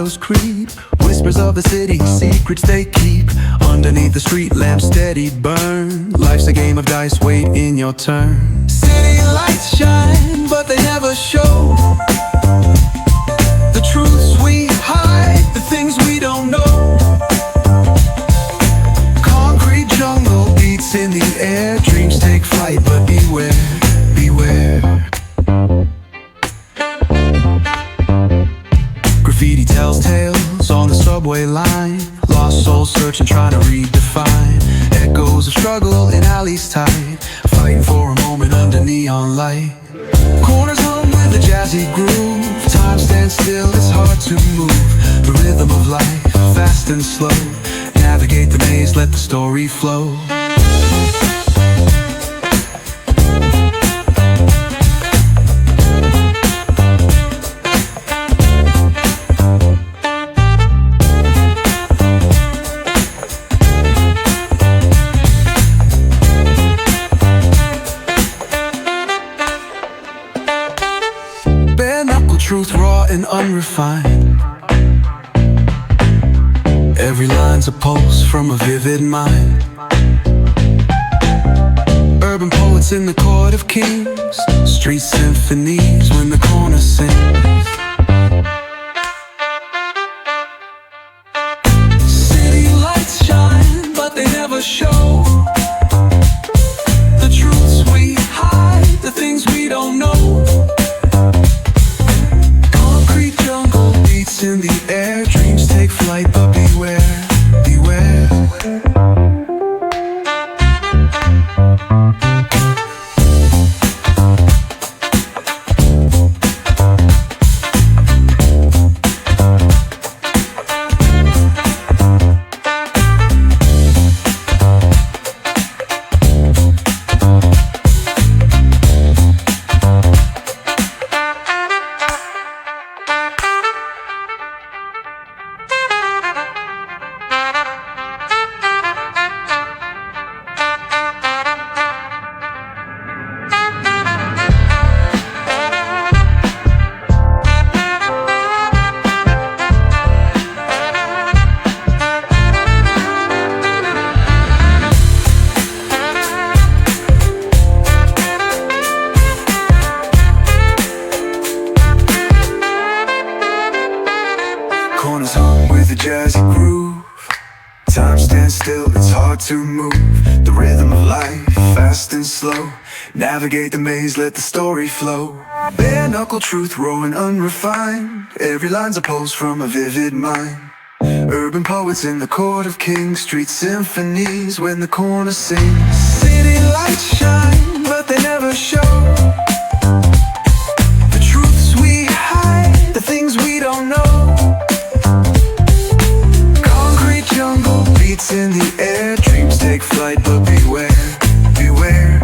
shadows creep, whispers of the city, secrets they keep. Underneath the street lamps steady burn. Life's a game of dice, wait in your turn. City lights shine, but they never show the truths we hide, the things we don't know. Concrete jungle beats in the air, dreams take flight, but beware, beware. Graffiti tells tales on the subway line, lost souls searching, trying to redefine. Echoes of struggle in alleys tight, fighting for a moment under neon light. Corners hum with a jazzy groove, time stands still, it's hard to move. The rhythm of life, fast and slow, navigate the maze, let the story flow. Truth raw and unrefined, every line's a pulse from a vivid mind. Urban poets in the court of kings, street symphonies when the corner sings. City lights shine, but they never show the truths we hide, the things we don't know. In the air, dreams take flight, but beware, beware. Corners hum with a jazzy groove, time stands still, it's hard to move. The rhythm of life, fast and slow, navigate the maze, let the story flow. Bare knuckle truth, raw and unrefined, every line's a pulse from a vivid mind. Urban poets in the court of kings, street symphonies when the corner sings. City lights shine, but they never show the truths we hide, the things we don't know. Jungle beats in the air, dreams take flight, but beware, beware.